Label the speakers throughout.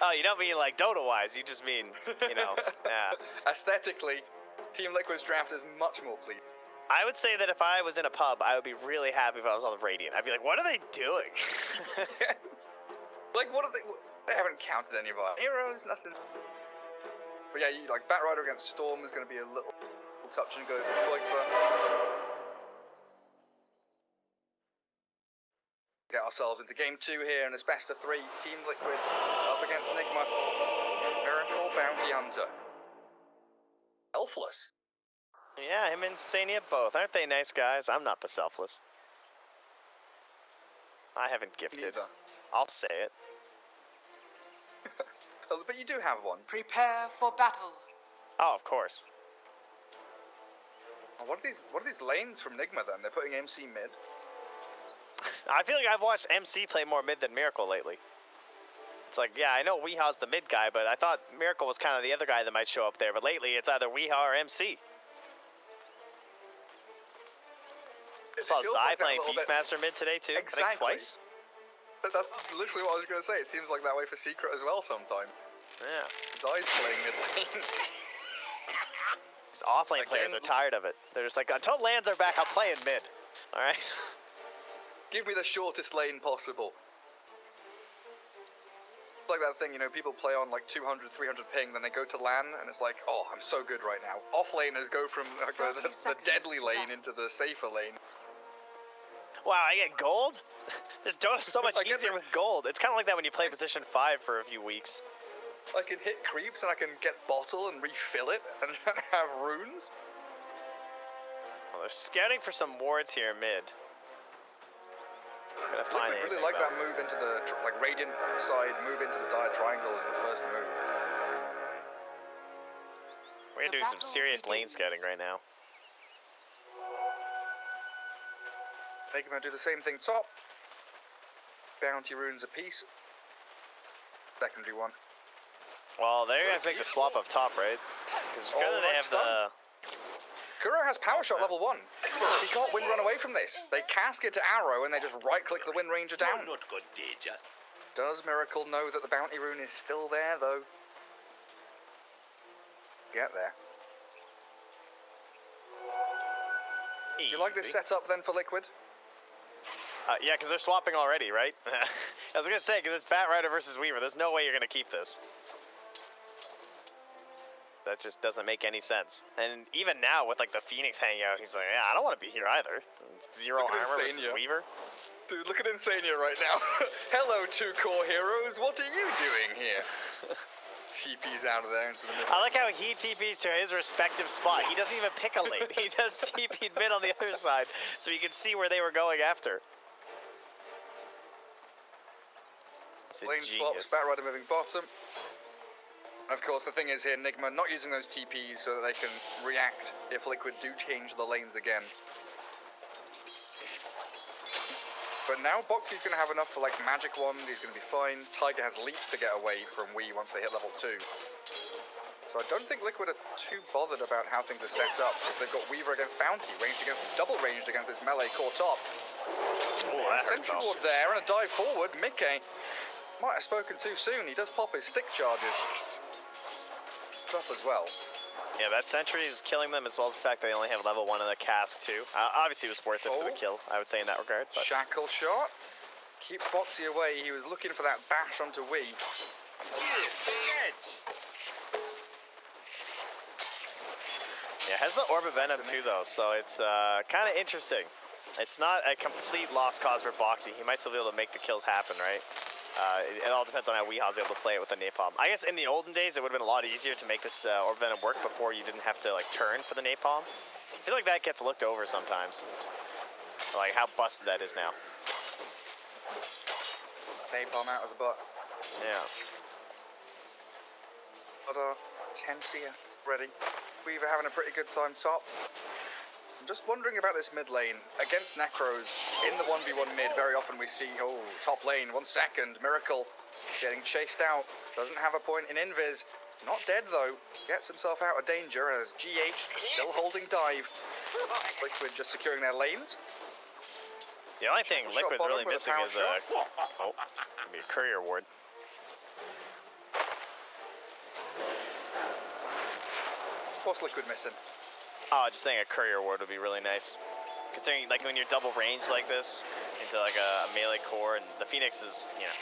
Speaker 1: Oh, you don't mean like Dota-wise. You just mean, you know, yeah.
Speaker 2: Aesthetically, Team Liquid's draft is much more pleasing.
Speaker 1: I would say that if I was in a pub, I would be really happy if I was on the Radiant. I'd be like, what are they doing?
Speaker 2: Yes. Like, what are they? They haven't counted any of our heroes, nothing. But yeah, like Batrider against Storm is going to be a little touch and go for Viper. Get ourselves into game 2 here, and it's best of 3. Team Liquid up against Nigma. Miracle Bounty Hunter. Selfless.
Speaker 1: Yeah, him and Sania both. Aren't they nice guys? I'm not the selfless. I haven't gifted.
Speaker 2: Neither.
Speaker 1: I'll say it.
Speaker 2: But you do have one.
Speaker 3: Prepare for battle.
Speaker 1: Oh, of course.
Speaker 2: Oh, what are these lanes from Nigma then? They're putting MC mid.
Speaker 1: I feel like I've watched MC play more mid than Miracle lately. It's like, yeah, I know Weehaw's the mid guy, but I thought Miracle was kind of the other guy that might show up there. But lately, it's either Weehaw or MC. I saw Zai playing Beastmaster mid today too.
Speaker 2: Exactly.
Speaker 1: I think twice.
Speaker 2: That's literally what I was going to say. It seems like that way for Secret as well sometime.
Speaker 1: Yeah.
Speaker 2: Zai's playing mid lane.
Speaker 1: These offlane players are tired of it. They're just like, until lands are back, I'm playing mid. All right.
Speaker 2: Give me the shortest lane possible. It's like that thing, you know, people play on like 200, 300 ping, then they go to LAN, and it's like, oh, I'm so good right now. Offlaners go from like, the deadly lane into the safer lane.
Speaker 1: Wow, I get gold? This Dota's so much easier with gold. It's kind of like that when you play position 5 for a few weeks.
Speaker 2: I can hit creeps and I can get bottle and refill it and have runes.
Speaker 1: Well, they're scouting for some wards here mid.
Speaker 2: I would really like that move into the like Radiant side, move into the dire triangle is the first move.
Speaker 1: We're gonna do some serious lane scouting right now.
Speaker 2: They're gonna do the same thing top. Bounty runes apiece. Secondary one.
Speaker 1: Well, they're gonna make the swap up top, right? Because they have the.
Speaker 2: Kuro has power shot level 1. He can't wind run away from this. They cask it to arrow and they just right click the Wind Ranger down.
Speaker 4: You're not contagious.
Speaker 2: Does Miracle know that the bounty rune is still there though? Get there.
Speaker 1: Easy.
Speaker 2: Do you like this setup then for Liquid?
Speaker 1: Yeah, because they're swapping already, right? I was gonna say, because it's Batrider versus Weaver. There's no way you're gonna keep this. That just doesn't make any sense. And even now, with like the Phoenix hanging out, he's like, yeah, I don't want to be here either. Zero armor versus Weaver.
Speaker 2: Dude, look at Insania right now. Hello, 2 core heroes. What are you doing here? TP's out of there into the middle.
Speaker 1: I like how he TP's to his respective spot. He doesn't even pick a lane. He just TP'd mid on the other side, so you can see where they were going after.
Speaker 2: Lane swaps, Batrider moving bottom. Of course, the thing is here, Nigma not using those TPs so that they can react if Liquid do change the lanes again. But now Boxy's going to have enough for like Magic Wand, he's going to be fine. Tiger has leaps to get away from Wii once they hit level 2. So I don't think Liquid are too bothered about how things are set up, because they've got Weaver against Bounty, double ranged against this melee core top. Sentry ward there and a dive forward. Mickey might have spoken too soon. He does pop his stick charges. Up as well.
Speaker 1: Yeah, that sentry is killing them, as well as the fact they only have level 1 in the cask too. Obviously, it was worth it for the kill, I would say in that regard. But.
Speaker 2: Shackle shot keeps Boxy away. He was looking for that bash onto Wii.
Speaker 1: Yeah, has the Orb of Venom too, though, so it's kind of interesting. It's not a complete lost cause for Boxy. He might still be able to make the kills happen, right? It all depends on how Weehaw's able to play it with the napalm. I guess in the olden days, it would have been a lot easier to make this Orb Venom work before you didn't have to like turn for the napalm. I feel like that gets looked over sometimes. Like how busted that is now.
Speaker 2: Napalm out of the butt.
Speaker 1: Yeah.
Speaker 2: But Tensia ready. Weaver having a pretty good time top. I'm just wondering about this mid lane. Against Necros, in the 1v1 mid, very often we see, oh, top lane, 1 second, Miracle getting chased out. Doesn't have a point in invis. Not dead though. Gets himself out of danger as GH still holding dive. Liquid just securing their lanes.
Speaker 1: The only thing Liquid's really missing is a courier ward.
Speaker 2: What's Liquid missing?
Speaker 1: Oh, just saying a courier ward would be really nice. Considering, like, when you're double ranged like this into like a melee core, and the Phoenix is, you know,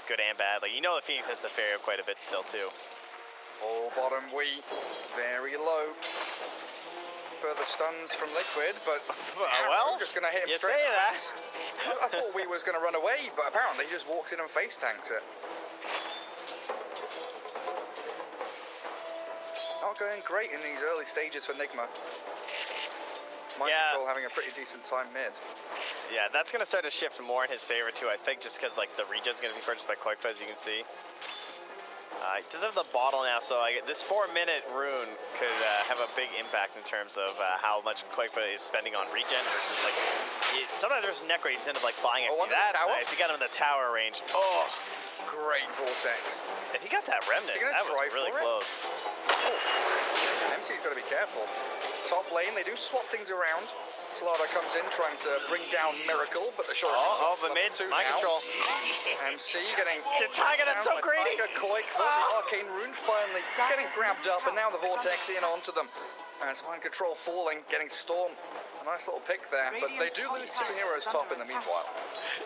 Speaker 1: good and bad. Like, you know, the Phoenix has to fare quite a bit still too.
Speaker 2: Oh, bottom wheat, very low. Further stuns from Liquid, but
Speaker 1: well,
Speaker 2: just gonna hit him
Speaker 1: you
Speaker 2: straight.
Speaker 1: say that.
Speaker 2: I thought Wheat was gonna run away, but apparently he just walks in and face tanks it. Not going great in these early stages for Nigma. Mind Control having a pretty decent time mid.
Speaker 1: Yeah, that's going to start to shift more in his favor too, I think, just because like the regen's going to be purchased by Koikfa, as you can see. He does have the bottle now, so this 4-minute rune could have a big impact in terms of how much Koikfa is spending on regen versus like... sometimes there's Necro, you just end up like buying XP. That's nice, you got him in the tower range. Oh!
Speaker 2: Great Vortex.
Speaker 1: If he got that Remnant, that was really close.
Speaker 2: Oh. MC's got to be careful. Top lane, they do swap things around. Slaughter comes in trying to bring down Miracle, but the short
Speaker 1: the mid, mind control.
Speaker 2: MC getting...
Speaker 1: Tiger, that's so greedy!
Speaker 2: Tiger, Koikfa, the Arcane Rune finally getting grabbed up, and now the Vortex in onto them. As Mind Control falling, getting Storm. A nice little pick there, but they do lose 2 heroes top in the meanwhile.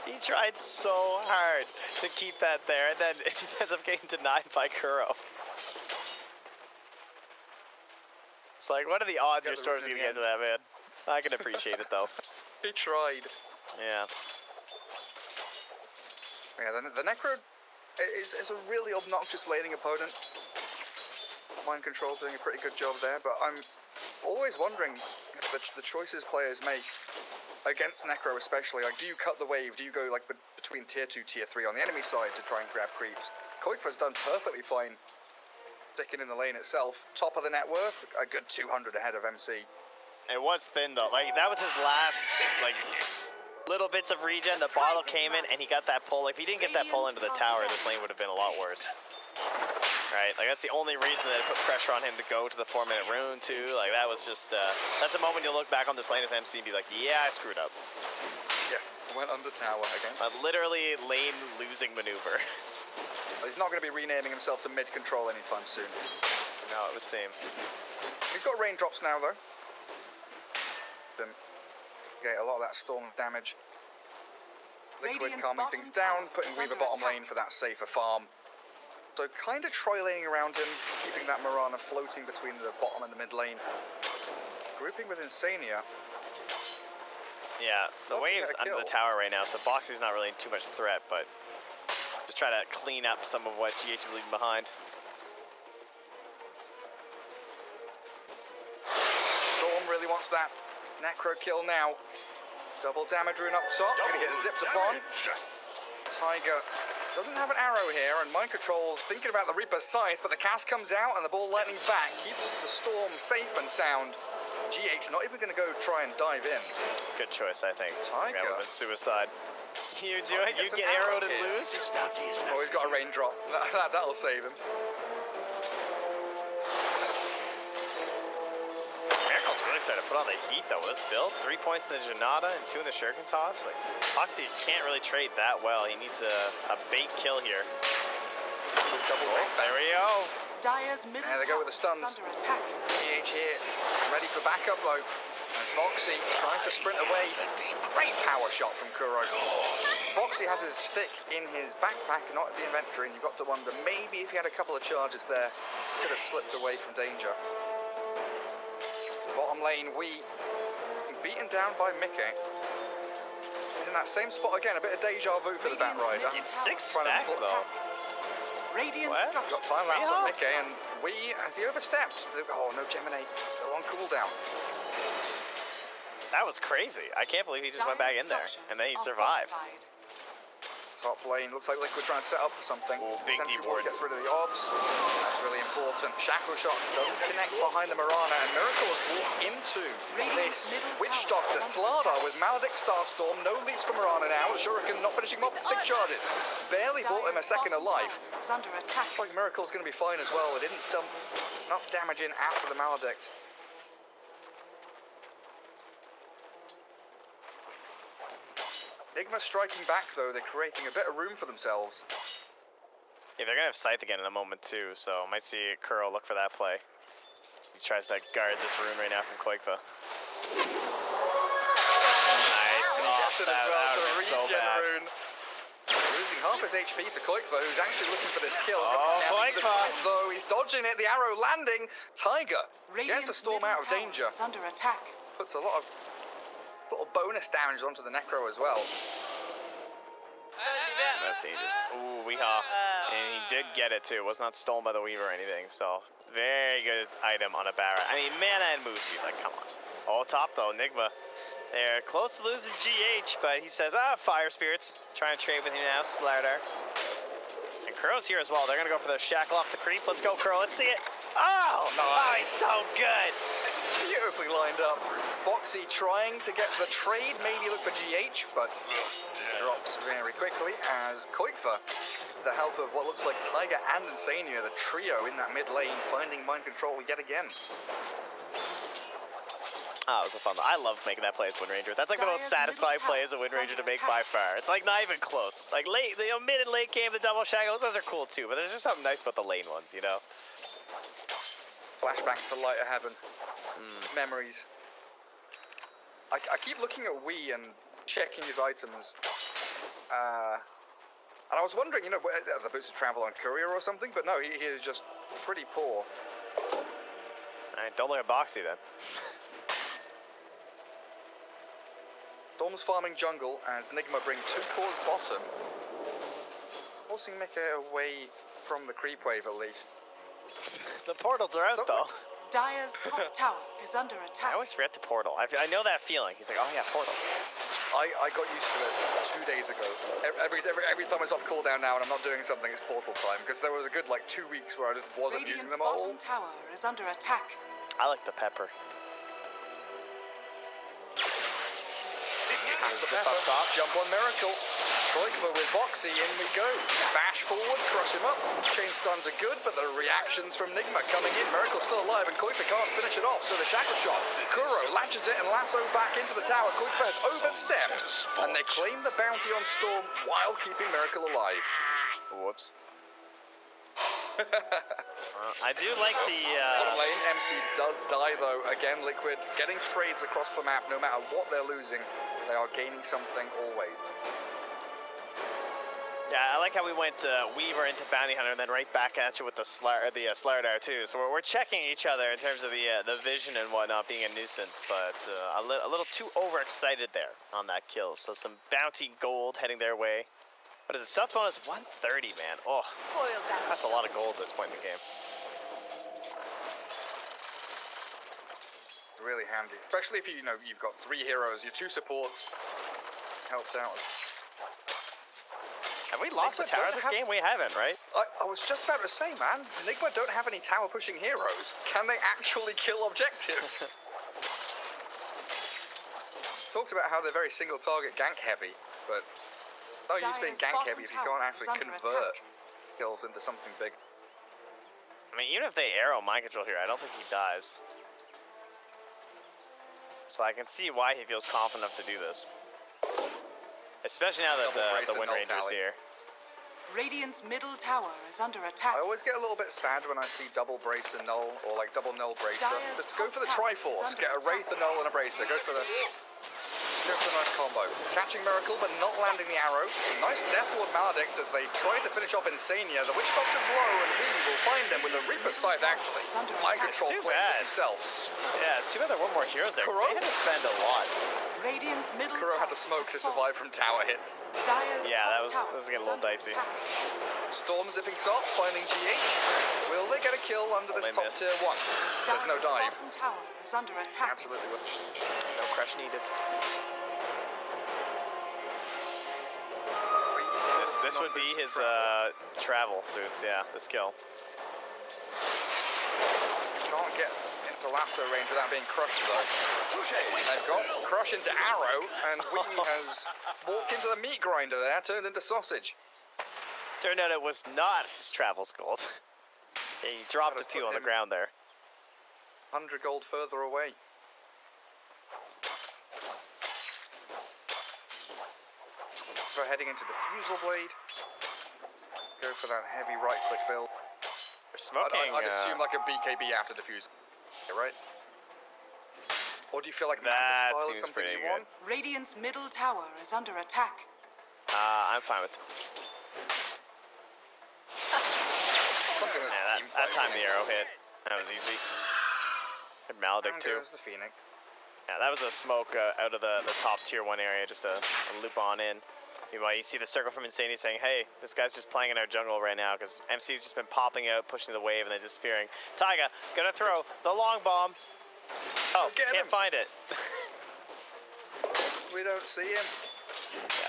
Speaker 1: He tried so hard to keep that there, and then it ends up getting denied by Kuro. It's like, what are the odds your Storm's gonna get to that, man? I can appreciate it, though.
Speaker 2: He tried.
Speaker 1: Yeah.
Speaker 2: Yeah, the Necro is a really obnoxious laning opponent. Mind Control doing a pretty good job there, but I'm always wondering the choices players make against Necro especially. Like, do you cut the wave? Do you go like between tier 2, tier 3 on the enemy side to try and grab creeps? Koikfa's done perfectly fine sticking in the lane itself. Top of the net worth, a good 200 ahead of MC.
Speaker 1: It was thin though. Like, that was his last like little bits of regen. The bottle came in and he got that pull. If he didn't get that pull into the tower, this lane would have been a lot worse. Right, like that's the only reason that it put pressure on him to go to the 4-minute rune too. Like that was just, that's a moment you'll look back on this lane as MC and be like, yeah, I screwed up.
Speaker 2: Yeah, went under tower again.
Speaker 1: A literally lane losing maneuver.
Speaker 2: He's not going to be renaming himself to mid control anytime soon.
Speaker 1: No, it would seem.
Speaker 2: He's got raindrops now though. Get a lot of that storm damage. Liquid calming things down, putting Weaver bottom lane for that safer farm. So kind of tri-laning around him, keeping that Mirana floating between the bottom and the mid lane. Grouping with Insania.
Speaker 1: Yeah, the wave's under the tower right now, so Boxy's not really too much threat, but just try to clean up some of what GH is leaving behind.
Speaker 2: Storm really wants that Necro kill now. Double damage rune up top, gonna get zipped upon. Tiger doesn't have an arrow here, and Mind Control's thinking about the Reaper's Scythe, but the cast comes out and the ball lightning back keeps the Storm safe and sound. GH not even gonna go try and dive in.
Speaker 1: Good choice, I think.
Speaker 2: Tiger.
Speaker 1: Yeah, with suicide. You do it, you get arrowed and lose?
Speaker 2: Oh, he's got a raindrop. That'll save him.
Speaker 1: Excited to put on the heat though with this build. 3 points in the Janata and 2 in the Shuriken toss. Like, Foxy can't really trade that well. He needs a bait kill here. There we go.
Speaker 2: There they go with the stuns. GH here, ready for backup though. As Boxy tries to sprint away. Great power shot from Kuro. Boxy has his stick in his backpack, not in the inventory, and you've got to wonder maybe if he had a couple of charges there, could have slipped away from danger. Bottom lane, beaten down by Mickey. He's in that same spot again, a bit of deja vu for the Bat Rider.
Speaker 1: It's 6 stacks though.
Speaker 2: What? Got time lapse on Mickey, and has he overstepped? Oh, no Geminate, still on cooldown.
Speaker 1: That was crazy. I can't believe he just went back in there, and then he survived.
Speaker 2: Top lane, looks like Liquid trying to set up for something.
Speaker 1: Oh, big
Speaker 2: Sentry
Speaker 1: ward.
Speaker 2: gets rid of the obs. That's really important. Shackle shot doesn't connect behind the Mirana, and Miracle has walked into this Witch Doctor. Slardar with Maledict Starstorm, no leaps for Mirana now. Shuriken not finishing him off with stick charges. Barely bought him a second of life. Looks like Miracle's going to be fine as well. It didn't dump enough damage in after the Maledict. Nigma striking back though, they're creating a bit of room for themselves.
Speaker 1: Yeah, they're gonna have Scythe again in a moment too, so might see Kuro look for that play. He tries to guard this rune right now from Koikfa. Nice.
Speaker 2: Gets it as well,
Speaker 1: That
Speaker 2: the
Speaker 1: would've been so
Speaker 2: regen
Speaker 1: bad.
Speaker 2: rune. Losing half his HP to Koikfa, who's actually looking for this kill.
Speaker 1: Oh, Koikfa!
Speaker 2: Though he's dodging it, the arrow landing. Tiger gets the storm out of danger.
Speaker 3: Is under attack.
Speaker 2: Puts a lot of little bonus damage onto the Necro as well.
Speaker 1: That's dangerous. Ooh, Weehaw. And he did get it too. Was not stolen by the Weaver or anything. So, very good item on a Barra. I mean, mana and move speed. Like, come on. Oh, top though. Nigma. They're close to losing GH, but he says, Fire Spirits. Trying to trade with him now. Slardar. And Kuro's here as well. They're going to go for the shackle off the creep. Let's go, Kuro. Let's see it. Oh!
Speaker 2: Nice.
Speaker 1: Oh, he's so good.
Speaker 2: Beautifully lined up. Boxy trying to get the trade, maybe look for GH, but drops very quickly as Koikfa, the help of what looks like Tiger and Insania, the trio in that mid lane, finding mind control yet again.
Speaker 1: Oh, it was a fun. I love making that play as Wind Ranger. That's like the most satisfying play as a Wind Ranger to make by far. It's like not even close. Like late, the mid and late game, the double shackles, those are cool too. But there's just something nice about the lane ones, you know.
Speaker 2: Flashback to Lighter Heaven. Memories. I keep looking at Wii and checking his items. And I was wondering, you know, the boots of travel on courier or something, but no, he is just pretty poor.
Speaker 1: Alright, don't look at Boxy then.
Speaker 2: Storm's farming jungle as Nigma bring 2 cores bottom. Forcing Mika away from the creep wave at least.
Speaker 1: The portals are out though.
Speaker 3: Dire's top tower is under
Speaker 1: I
Speaker 3: attack.
Speaker 1: always forget to portal. I know that feeling. He's like, oh yeah, portals.
Speaker 2: I got used to it 2 days ago. Every time it's off cooldown now and I'm not doing something, it's portal time. Because there was a good like 2 weeks where I just wasn't using
Speaker 3: Radiant's
Speaker 2: them all.
Speaker 3: bottom tower is under attack.
Speaker 1: I like the pepper.
Speaker 2: Pass the pepper. Top, jump on Miracle. Koikfa with Boxy, in we go. Bash forward, crush him up. Chain stuns are good, but the reactions from Nigma coming in. Miracle's still alive, and Koikfa can't finish it off, so the shackle shot. Kuro latches it and lasso back into the tower. Koikfa has overstepped, and they claim the bounty on Storm while keeping Miracle alive.
Speaker 1: Whoops. I do like the.
Speaker 2: Bottom lane, MC does die though. Again, Liquid getting trades across the map, no matter what they're losing. They are gaining something always.
Speaker 1: Yeah, I like how we went Weaver into Bounty Hunter and then right back at you with the Slardar too. So we're checking each other in terms of the vision and whatnot being a nuisance, but a little too overexcited there on that kill. So some bounty gold heading their way. What is it? Stealth bonus 130, man. Oh, that's a lot of gold at this point in the game.
Speaker 2: Really handy, especially if you've got 3 heroes, your 2 supports helps out.
Speaker 1: Have we lost a tower this game? We haven't, right?
Speaker 2: I was just about to say, man, Nigma don't have any tower pushing heroes. Can they actually kill objectives? Talked about how they're very single target gank heavy, but no use being gank heavy if you can't actually convert kills into something big.
Speaker 1: I mean, even if they arrow mind control here, I don't think he dies. So I can see why he feels confident enough to do this. Especially now that the Wind Ranger's here.
Speaker 3: Radiant's middle tower is under attack.
Speaker 2: I always get a little bit sad when I see double brace and null, or like double null bracer.
Speaker 3: Dire's
Speaker 2: Let's go for the
Speaker 3: top tower
Speaker 2: Triforce.
Speaker 3: is
Speaker 2: Get a
Speaker 3: under
Speaker 2: Wraith, a null, and a bracer. Go for the nice combo. Catching Miracle, but not landing the arrow. Nice Deathward Maledict as they try to finish off Insania. The Witch Doctor's low, and we will find them with a Reaper's Scythe, actually. Mind control
Speaker 1: Too
Speaker 2: plays
Speaker 1: bad.
Speaker 2: himself.
Speaker 1: Yeah, it's too bad there weren't more heroes there.
Speaker 2: Kuro?
Speaker 1: They had to spend a lot.
Speaker 3: Radiant's middle
Speaker 2: Kuro
Speaker 3: tower
Speaker 2: had to smoke to
Speaker 3: has fallen.
Speaker 2: survive from tower hits.
Speaker 3: Dire's
Speaker 1: Yeah, that
Speaker 3: top
Speaker 1: was
Speaker 3: tower
Speaker 1: getting a
Speaker 3: is
Speaker 1: little
Speaker 3: under
Speaker 1: dicey.
Speaker 3: attack.
Speaker 2: Storm zipping top, finding GH. Will they get a kill under this
Speaker 1: They
Speaker 2: top
Speaker 1: missed.
Speaker 2: tier 1? There's no dive.
Speaker 3: Dire's bottom tower is under attack.
Speaker 2: Absolutely will.
Speaker 1: No crush needed. This would be his travel boots, yeah, this kill.
Speaker 2: Can't get into lasso range without being crushed though. They've got crush into arrow, and Wee has walked into the meat grinder there, turned into sausage.
Speaker 1: Turned out it was not his travel gold. He dropped a few on the ground there.
Speaker 2: 100 gold further away. So heading into Diffusal Blade. Go for that heavy right click build.
Speaker 1: They're smoking.
Speaker 2: I'd assume like a BKB after Diffusal. You're right. Or do you feel like
Speaker 1: That
Speaker 2: Manta style is
Speaker 1: seems
Speaker 2: something
Speaker 1: pretty
Speaker 2: you want?
Speaker 3: Radiant's middle tower is under attack.
Speaker 1: I'm fine with.
Speaker 2: Something that's
Speaker 1: Yeah,
Speaker 2: team
Speaker 1: that time
Speaker 2: fight.
Speaker 1: the arrow hit. That was easy. Had Maledict
Speaker 2: And
Speaker 1: too.
Speaker 2: goes the Phoenix.
Speaker 1: Yeah, that was a smoke out of the top tier 1 area, just a loop on in. Meanwhile, you see the circle from Insanity saying, hey, this guy's just playing in our jungle right now because MC's just been popping out, pushing the wave, and then disappearing. Taiga, gonna throw the long bomb. Oh,
Speaker 2: Get
Speaker 1: can't
Speaker 2: him.
Speaker 1: find it.
Speaker 2: We don't see him.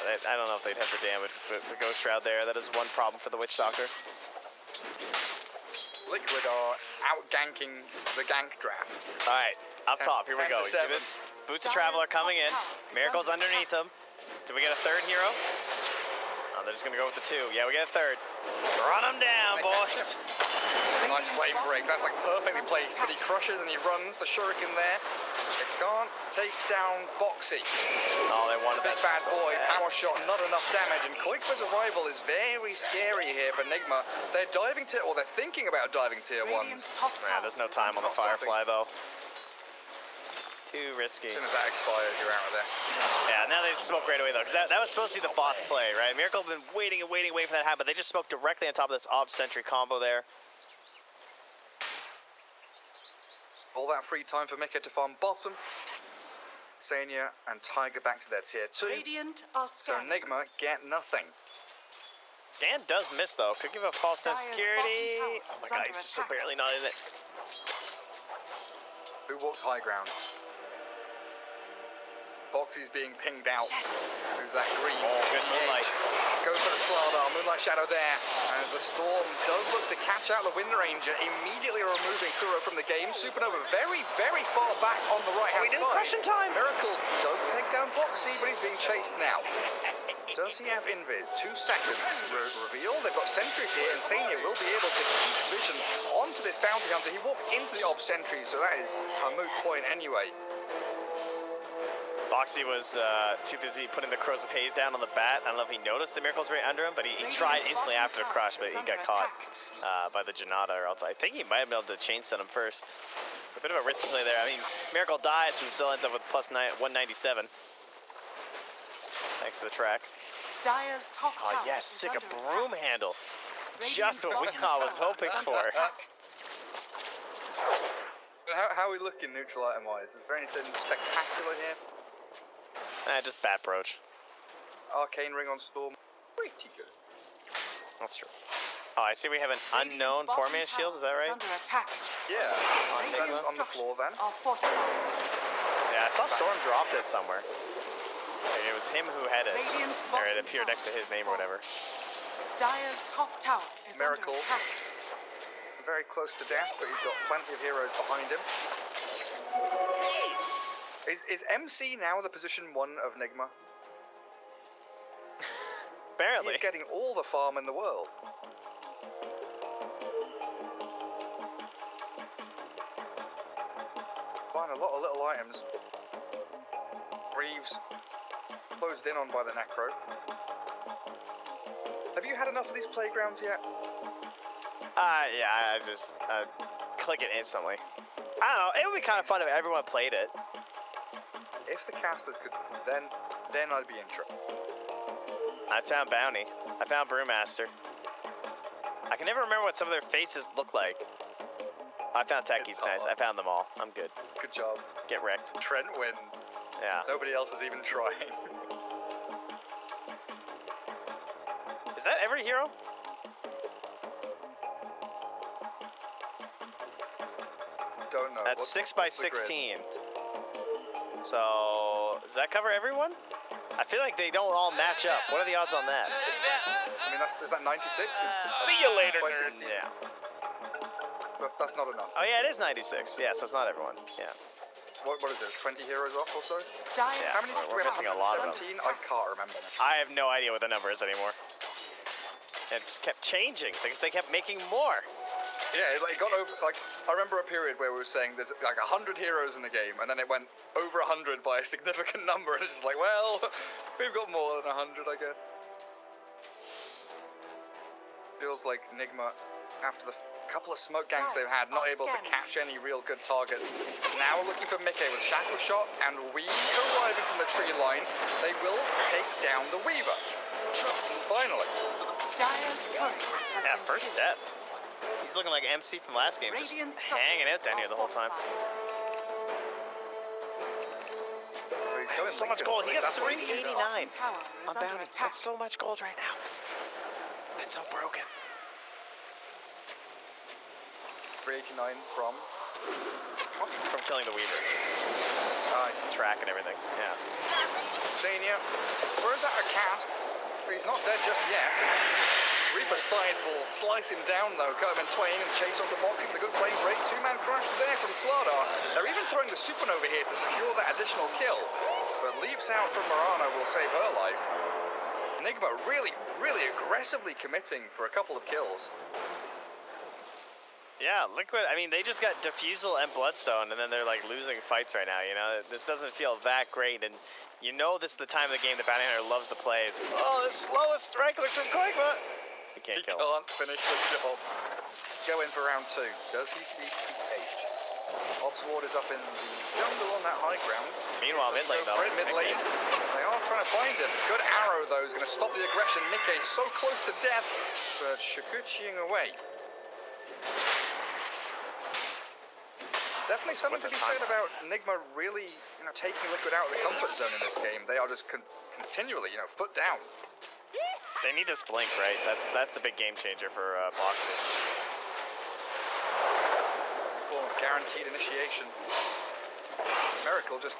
Speaker 1: Yeah, I don't know if they'd have the damage with the Ghost Shroud there. That is one problem for the Witch Doctor.
Speaker 2: Liquid are out-ganking the gank draft.
Speaker 1: All right, up
Speaker 2: 10
Speaker 1: top, here we
Speaker 2: 10
Speaker 1: go.
Speaker 2: to
Speaker 1: You see
Speaker 2: 7.
Speaker 1: this? Boots of Traveler coming in. Miracle's underneath them. Do we get a third hero? Oh, they're just gonna go with the 2. Yeah, we get a third. Run them down, boys.
Speaker 2: Nice flame break. That's like perfectly placed, but he crushes and he runs the shuriken there. They can't take down Boxy.
Speaker 1: Oh, they wanted
Speaker 2: Big
Speaker 1: that
Speaker 2: bad boy, power shot, not enough damage, and Koikba's arrival is very scary here for Nigma. They're diving tier, or they're thinking about diving tier 1s.
Speaker 3: Radiant's top
Speaker 1: Yeah,
Speaker 3: tower
Speaker 1: there's no
Speaker 3: is
Speaker 1: time on
Speaker 3: under
Speaker 1: the
Speaker 3: attack.
Speaker 1: Firefly though. Too risky.
Speaker 2: As soon as that expires, you're out of there.
Speaker 1: Yeah, now they just smoke right away though, because that was supposed to be the bot's play, right? Miracle have been waiting for that to happen, but they just smoked directly on top of this Ob Sentry combo there.
Speaker 2: All that free time for Mika to farm bottom. Sania and Tiger back to their tier 2.
Speaker 3: Radiant are
Speaker 2: So
Speaker 3: scanning.
Speaker 2: Nigma get nothing.
Speaker 1: Scan does miss though, could give a false sense of
Speaker 3: Dire's
Speaker 1: security.
Speaker 3: bottom tower
Speaker 1: Oh my
Speaker 3: is
Speaker 1: god,
Speaker 3: under
Speaker 1: he's just so
Speaker 3: attack.
Speaker 1: barely not in it.
Speaker 2: Who walks high ground? Boxy's being pinged out. Who's that green?
Speaker 1: Oh, good moonlight.
Speaker 2: Goes for the Slardar, Moonlight Shadow there. As the Storm does look to catch out the Wind Ranger, immediately removing Kuro from the game. Supernova very, very far back on the right-hand
Speaker 1: we did
Speaker 2: side.
Speaker 1: crushing time.
Speaker 2: Miracle does take down Boxy, but he's being chased now. Does he have Invis? 2 seconds. Reveal. They've got sentries here, and Sania will be able to keep vision onto this bounty hunter. He walks into the Ob sentry, so that is a moot point anyway.
Speaker 1: Boxy was too busy putting the Crows of Haze down on the bat. I don't know if he noticed the Miracle's right under him, but he tried instantly after the crush, but he got caught by the Janata, or else I think he might have been able to chain stun him first. A bit of a risky play there. I mean, Miracle dies and still ends up with plus 197. Thanks to the track.
Speaker 3: Dire's top
Speaker 1: Oh
Speaker 3: tower
Speaker 1: yes,
Speaker 3: is
Speaker 1: sick a
Speaker 3: under
Speaker 1: broom
Speaker 3: attack.
Speaker 1: handle.
Speaker 3: Radiant's
Speaker 1: Just what
Speaker 3: bottom
Speaker 1: I was
Speaker 3: tower
Speaker 1: hoping
Speaker 3: is under
Speaker 1: for.
Speaker 3: attack.
Speaker 2: How are we looking neutral item-wise? Is there anything spectacular here?
Speaker 1: Just bat broach.
Speaker 2: Arcane Ring on Storm, pretty good.
Speaker 1: That's true. Oh, I see we have an
Speaker 3: Radiant's
Speaker 1: unknown
Speaker 3: bottom
Speaker 1: poor man's shield, is that
Speaker 3: tower
Speaker 1: right?
Speaker 3: Under attack.
Speaker 2: Yeah, is that
Speaker 3: Radiant
Speaker 2: on the floor then?
Speaker 3: structures are fortified.
Speaker 1: Yeah, I saw Storm dropped it somewhere. Like, it was him who had it.
Speaker 3: Radiant's
Speaker 1: Or it
Speaker 3: bottom
Speaker 1: appeared next to
Speaker 3: tower
Speaker 1: his
Speaker 3: is
Speaker 1: name or whatever.
Speaker 3: Dire's top tower is
Speaker 2: Miracle.
Speaker 3: under attack.
Speaker 2: Very close to death, but you've got plenty of heroes behind him. Is MC now the position 1 of Nigma?
Speaker 1: Apparently.
Speaker 2: He's getting all the farm in the world. Find a lot of little items. Reeves closed in on by the Necro. Have you had enough of these playgrounds yet?
Speaker 1: Yeah, I just click it instantly. I don't know, it would be kind of fun if everyone played it.
Speaker 2: If the casters could, then I'd be interested.
Speaker 1: I found Bounty. I found Brewmaster. I can never remember what some of their faces look like. I found Techie's nice. I found them all. I'm good.
Speaker 2: Good job.
Speaker 1: Get wrecked.
Speaker 2: Trent wins.
Speaker 1: Yeah.
Speaker 2: Nobody else is even trying.
Speaker 1: Is that every hero?
Speaker 2: Don't know.
Speaker 1: That's 6 by
Speaker 2: what's the grid?
Speaker 1: 16. So, does that cover everyone? I feel like they don't all match up. What are the odds on that?
Speaker 2: I mean, is that 96?
Speaker 1: See you later,
Speaker 2: by
Speaker 1: nerds.
Speaker 2: 16?
Speaker 1: Yeah.
Speaker 2: That's not enough.
Speaker 1: Oh yeah, it is 96. Yeah, so it's not everyone. Yeah.
Speaker 2: What is it? 20 heroes off or so?
Speaker 3: Dire's
Speaker 1: Yeah,
Speaker 2: How many?
Speaker 3: top
Speaker 1: we're
Speaker 2: We have
Speaker 1: missing a lot of them.
Speaker 2: 117? I can't remember.
Speaker 1: I have no idea what the number is anymore. It just kept changing because they kept making more.
Speaker 2: Yeah, it got over. Like, I remember a period where we were saying there's like 100 heroes in the game, and then it went over 100 by a significant number, and it's just like, well, we've got more than 100, I guess. Feels like Nigma after the couple of smoke gangs they've had, not able to catch any real good targets. Now we're looking for Mickey with Shackle Shot and Weave arriving from the tree line. They will take down the Weaver. Finally.
Speaker 3: Dire's turret has
Speaker 1: Yeah,
Speaker 3: been
Speaker 1: first
Speaker 3: killed.
Speaker 1: step. He's looking like MC from last game, just
Speaker 3: Radiant
Speaker 1: hanging out
Speaker 3: structures
Speaker 1: down here
Speaker 3: are
Speaker 1: the whole time.
Speaker 2: So he's going
Speaker 1: So much
Speaker 2: Lincoln.
Speaker 1: gold. He got
Speaker 2: That's what he's
Speaker 1: 389
Speaker 3: Bottom tower is
Speaker 1: on
Speaker 3: under
Speaker 1: bounty.
Speaker 3: attack.
Speaker 1: That's so much gold right now. That's so broken.
Speaker 2: 389 from...
Speaker 1: From killing the Weaver.
Speaker 2: Nice.
Speaker 1: Track and everything. Yeah.
Speaker 2: Xenia throws out a cask, but he's not dead just yet. Reaper Scythe will slice him down though, cut him in twain and chase off the boxing with a good flame break. Two-man crash there from Slardar. They're even throwing the Supernova here to secure that additional kill, but leaps out from Marana will save her life. Nigma really aggressively committing for a couple of kills.
Speaker 1: Yeah, Liquid, I mean, they just got Diffusal and Bloodstone, and then they're, like, losing fights right now, you know? This doesn't feel that great, and you know this is the time of the game the Bounty Hunter loves to play. Is, oh, the slowest right clicks from Koigma! He can't kill him.
Speaker 2: Can't finish the job. Go in for round 2. Does he see PH? Ops Ward is up in the jungle on that high ground.
Speaker 1: Meanwhile, mid lane, though.
Speaker 2: Mid lane. They are trying to find him. Good arrow, though, is going to stop the aggression. Nikkei so close to death, but Shikuchiing away. Definitely something to be said about Nigma really, taking Liquid out of the comfort zone in this game. They are just continually, foot down.
Speaker 1: They need this blink, right? That's the big game changer for Boxy.
Speaker 2: Form of guaranteed initiation. Miracle just...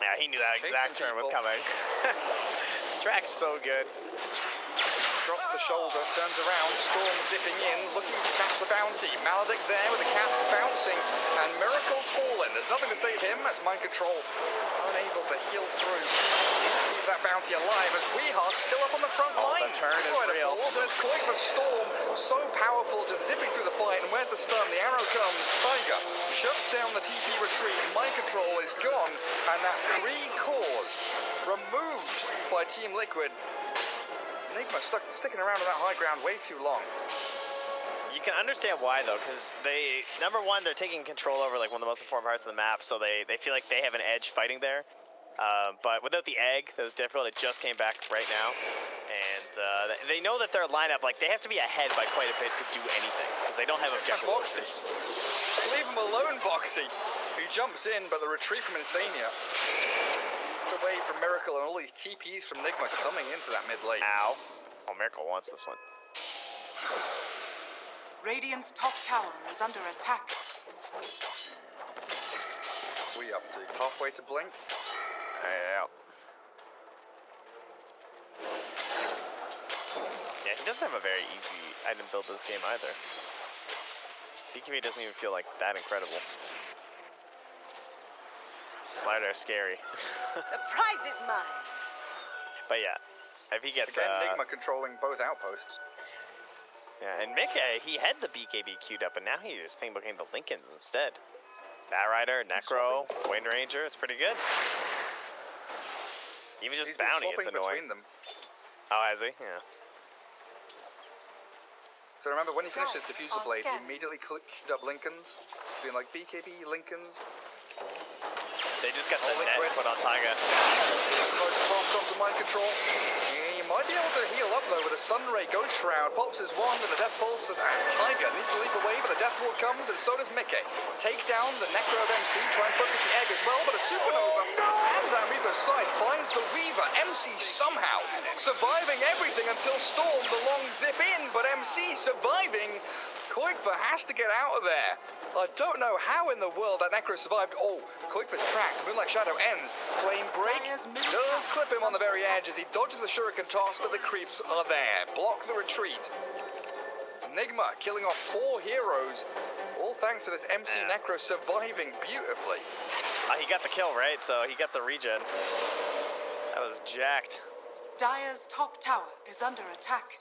Speaker 1: Yeah, he knew that exact turn was coming. Track's so good.
Speaker 2: Drops the shoulder, turns around, Storm zipping in, looking to catch the bounty. Maledict there with the cask bouncing, and Miracle's fallen. There's nothing to save him as Mind Control unable to heal through. Keep that bounty alive as Weeha's still up on the front line.
Speaker 1: The turn is real.
Speaker 2: And it's Koigma Storm, so powerful, just zipping through the fight. And where's the stun? The arrow comes. Tiger shuts down the TP retreat. Mind Control is gone, and that's 3 cores removed by Team Liquid. Nigma sticking around on that high ground way too long.
Speaker 1: You can understand why, though, because number one, they're taking control over like one of the most important parts of the map, so they feel like they have an edge fighting there. But without the egg, that was difficult. It just came back right now, and they know that their lineup, like, they have to be ahead by quite a bit to do anything because they don't have objective.
Speaker 2: Boxy, leave him alone, Boxy. He jumps in, but the retreat from Insania. Away from Miracle and all these TPs from Nigma coming into that mid lane.
Speaker 1: Ow. Oh, Miracle wants this one.
Speaker 3: Radiant's top tower is under attack.
Speaker 2: We up to halfway to blink.
Speaker 1: Yeah. Yeah, he doesn't have a very easy item build this game either. DKB doesn't even feel like that incredible. Slider is scary.
Speaker 4: The prize is mine.
Speaker 1: But yeah, if he gets
Speaker 2: again, Nigma controlling both outposts.
Speaker 1: yeah, and Mickey, he had the BKB queued up, and now he's just thinking about getting the Lincolns instead. Bat Rider, Necro, Wind Ranger, it's pretty good. Even just
Speaker 2: He's been
Speaker 1: Bounty, it's
Speaker 2: swapping
Speaker 1: annoying.
Speaker 2: between them.
Speaker 1: Oh, has he? Yeah.
Speaker 2: So remember, when he finished his diffuser
Speaker 3: I'll
Speaker 2: blade, he
Speaker 3: scan.
Speaker 2: immediately queued up Lincolns, being like BKB, Lincolns.
Speaker 1: They just got the net
Speaker 2: Liquid.
Speaker 1: put on Taiga.
Speaker 2: Smoke pops onto Mind Control. Yeah, you might be able to heal up though with a Sun Ray Ghost Shroud. Pops his wand and the Death Pulse as Tiger needs to leap away, but the Death Wall comes and so does Mickey. Take down the Necro of MC, try and focus the egg as well, but a Supernova and that Reaper's Sight finds the Weaver. MC somehow surviving everything until Storm, the long zip in, but MC surviving. Koigma has to get out of there. I don't know how in the world that Necro survived. Oh, Koigma's tracked. Moonlight Shadow ends. Flame Break does clip him on the very edge as he dodges the Shuriken toss, but the creeps are there. Block the retreat. Nigma killing off 4 heroes. All thanks to this MC Necro surviving beautifully.
Speaker 1: He got the kill, right? So he got the regen. That was jacked.
Speaker 3: Dire's top tower is under attack.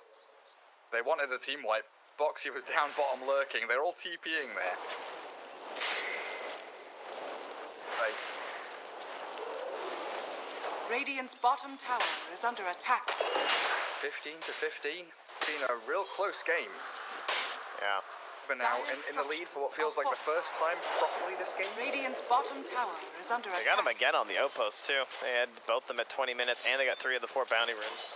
Speaker 2: They wanted the team wipe. Boxy was down bottom lurking. They're all TPing there. Right.
Speaker 3: Radiant's bottom tower is under attack.
Speaker 2: 15 to 15. Been a real close game.
Speaker 1: Yeah.
Speaker 2: But now in the lead for what feels like the first time properly this game.
Speaker 3: Radiant's bottom tower is under
Speaker 1: They
Speaker 3: attack.
Speaker 1: got him again on the outpost too. They had both them at 20 minutes, and they got 3 of the 4 bounty runes.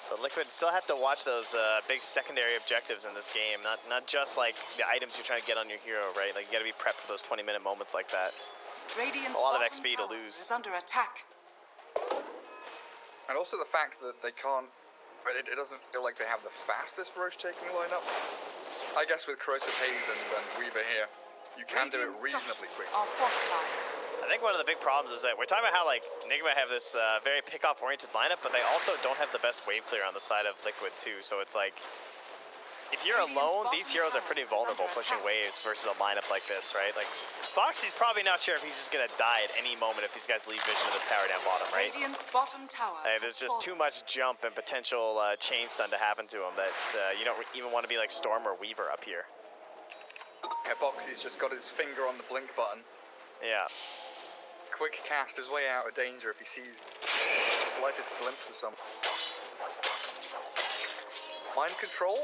Speaker 1: So Liquid still have to watch those big secondary objectives in this game. Not just like the items you're trying to get on your hero, right? Like you got to be prepped for those 20-minute moments like that.
Speaker 3: Radiant's
Speaker 1: A lot of
Speaker 3: bottom
Speaker 1: XP to
Speaker 3: tower
Speaker 1: lose.
Speaker 3: is under attack.
Speaker 2: And also the fact that they can't, it doesn't feel like they have the fastest Roche taking lineup. I guess with Corrosive Haze and Weaver here, you can do it
Speaker 3: Radiant
Speaker 2: reasonably
Speaker 3: structures
Speaker 2: quick.
Speaker 3: are fortified.
Speaker 1: I think one of the big problems is that we're talking about how like Nigma have this very pick-off oriented lineup, but they also don't have the best wave clear on the side of Liquid too. So it's like, if you're
Speaker 3: Radiant's
Speaker 1: alone,
Speaker 3: bottom
Speaker 1: these heroes are
Speaker 3: tower
Speaker 1: pretty
Speaker 3: is
Speaker 1: vulnerable
Speaker 3: under
Speaker 1: pushing
Speaker 3: attack.
Speaker 1: waves versus a lineup like this, right? Like, Foxy's probably not sure if he's just gonna die at any moment if these guys leave vision of this tower down bottom, right?
Speaker 3: Radiant's bottom tower
Speaker 1: There's
Speaker 3: has
Speaker 1: just too
Speaker 3: fallen.
Speaker 1: much jump and potential chain stun to happen to him that you don't even want to be like Storm or Weaver up here.
Speaker 2: Yeah, Boxy's just got his finger on the blink button.
Speaker 1: Yeah.
Speaker 2: Quick cast his way out of danger if he sees the slightest glimpse of some. Mind control,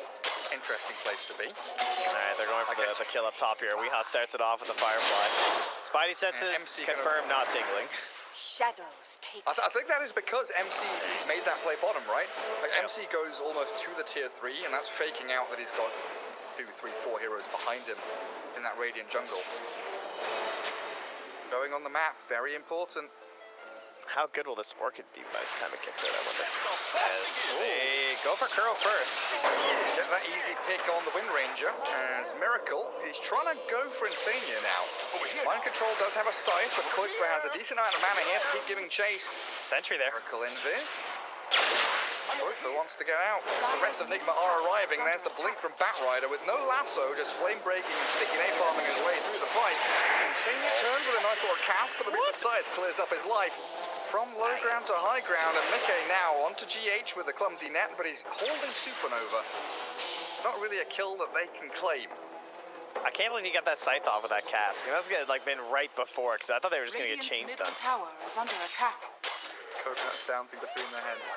Speaker 2: interesting place to be.
Speaker 1: Alright, they're going for
Speaker 2: I guess-
Speaker 1: the kill up top here. Weehaw starts it off with the Firefly. Spidey senses,
Speaker 2: MC gonna-
Speaker 1: confirmed not tingling.
Speaker 4: Shadows take
Speaker 2: I think that is because MC made that play bottom, right? Like
Speaker 1: Yeah.
Speaker 2: MC goes almost to the tier 3, and that's faking out that he's got 2, 3, 4 heroes behind him in that Radiant jungle. Going on the map, very important.
Speaker 1: How good will this Orchid be by the time it gets there, I wonder? As they go for Curl first.
Speaker 2: Get that easy pick on the Wind Ranger, as Miracle is trying to go for Insania now. Mind Control does have a sight, but Koikva has a decent amount of mana here to keep giving chase.
Speaker 1: Sentry there.
Speaker 2: Miracle invis. Koikva wants to get out. The rest of Nigma are arriving. There's the blink from Batrider with no lasso, just flame breaking and sticky napalming his way through the fight. Insania turns with a nice little cast, but the mid side clears up his life. From low ground to high ground, and Mickey now onto GH with a clumsy net, but he's holding Supernova. Not really a kill that they can claim.
Speaker 1: I can't believe he got that scythe off of that cast. That was gonna like been right before, because I thought they were just gonna get chain
Speaker 3: Radiant's middle
Speaker 1: stunned.
Speaker 3: tower is under attack.
Speaker 2: Coconuts bouncing between their heads.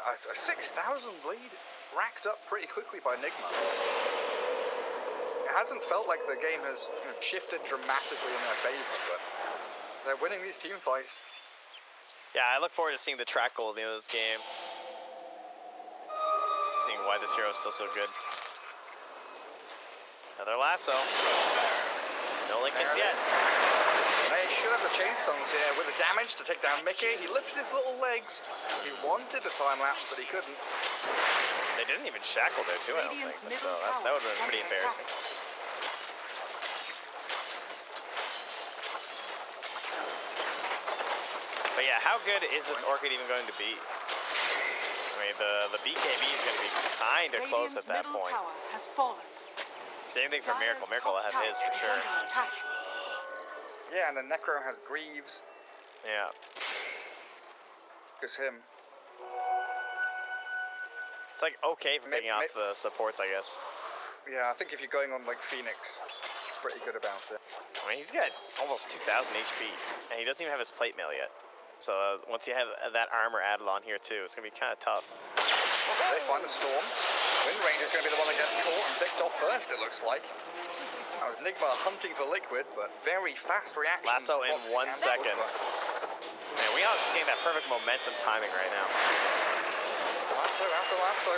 Speaker 2: A 6,000 lead racked up pretty quickly by Nigma. It hasn't felt like the game has shifted dramatically in their favor, but they're winning these team fights.
Speaker 1: Yeah, I look forward to seeing the track goal at the end of this game. Seeing why this hero is still so good. Another lasso. No Lincoln
Speaker 2: There it
Speaker 1: yet.
Speaker 2: is. They should have the chain stuns here with the damage to take down Mickey. He lifted his little legs. He wanted a time lapse, but he couldn't.
Speaker 1: They didn't even shackle there too, I don't
Speaker 3: Radiant's
Speaker 1: think. So
Speaker 3: middle
Speaker 1: that
Speaker 3: tower
Speaker 1: would have been
Speaker 3: is
Speaker 1: pretty
Speaker 3: under
Speaker 1: embarrassing.
Speaker 3: attack.
Speaker 1: But yeah, how good is this Orchid even going to be? I mean, the BKB is going to be kind of close
Speaker 3: Radiant's
Speaker 1: at that
Speaker 3: middle
Speaker 1: point.
Speaker 3: tower has fallen.
Speaker 1: Same thing for Miracle.
Speaker 3: Dire's
Speaker 1: Miracle will
Speaker 3: top
Speaker 1: have his
Speaker 3: tower
Speaker 1: for
Speaker 3: is
Speaker 1: sure.
Speaker 3: under attack.
Speaker 2: Yeah, and then Necro has Greaves.
Speaker 1: Yeah.
Speaker 2: Because him.
Speaker 1: It's like okay for picking off the supports, I guess.
Speaker 2: Yeah, I think if you're going on like Phoenix, pretty good about it.
Speaker 1: I mean, he's got almost 2,000 HP, and he doesn't even have his plate mail yet. So once you have that armor added on here too, it's gonna be kind of tough.
Speaker 2: They find the storm. Wind Ranger's going to be the one that gets caught and picked off first, it looks like. That was Nigma hunting for Liquid, but very fast reaction.
Speaker 1: Lasso in 1 second. Man, we are just getting that perfect momentum timing right now.
Speaker 2: Lasso after lasso.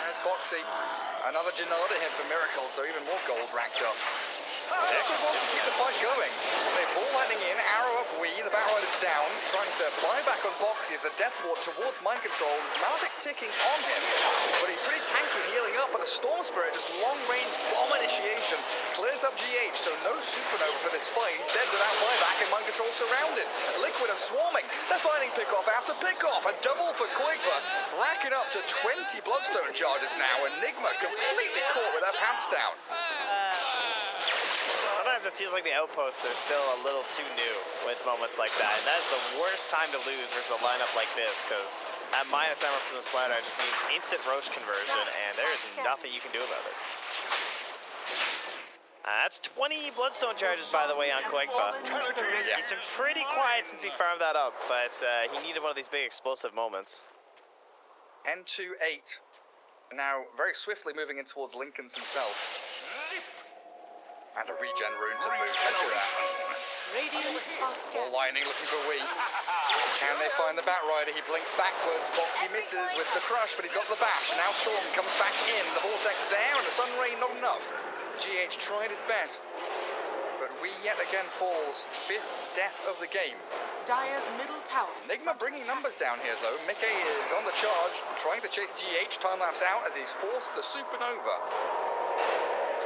Speaker 2: There's Boxy. Another Janada hit for Miracle, so even more gold racked up. They actually want to keep the fight going. They ball lightning in, arrow up Wii, the Batrider's down, trying to fly back on Boxy as the Death Ward towards Mind Control. Maldic ticking on him, but he's pretty tanky healing up, but the Storm Spirit, just long-range bomb initiation, clears up GH, so no Supernova for this fight. He's dead without buyback, and Mind Control surrounded. Liquid are swarming. They're finding pickoff after pickoff. A double for Koikva, racking up to 20 Bloodstone charges now, and Nigma completely caught with their pants down.
Speaker 1: Sometimes it feels like the outposts are still a little too new with moments like that. And that's the worst time to lose versus a lineup like this, because at minus armor from the slider, I just need instant Roche conversion, and there is nothing you can do about it. That's 20 Bloodstone charges, by the way, on Koigfa. He's been pretty quiet since he farmed that up, but he needed one of these big explosive moments.
Speaker 2: 10 to 8. Now, very swiftly moving in towards Lincoln's himself. And a regen rune to boot. Look at that.
Speaker 3: Radiant are
Speaker 2: All
Speaker 3: scared.
Speaker 2: lining, looking for Wii. Can they find the Bat Rider? He blinks backwards. Boxy misses with the crush, but he's got the bash. Now Storm comes back in. The vortex there, and the Sun Ray not enough. GH tried his best, but Wii yet again falls. 5th death of the game.
Speaker 3: Dire's middle tower. is
Speaker 2: Nigma
Speaker 3: under
Speaker 2: bringing
Speaker 3: attack.
Speaker 2: numbers down here, though. Mickey is on the charge, trying to chase GH. Time-lapse out as he's forced the Supernova.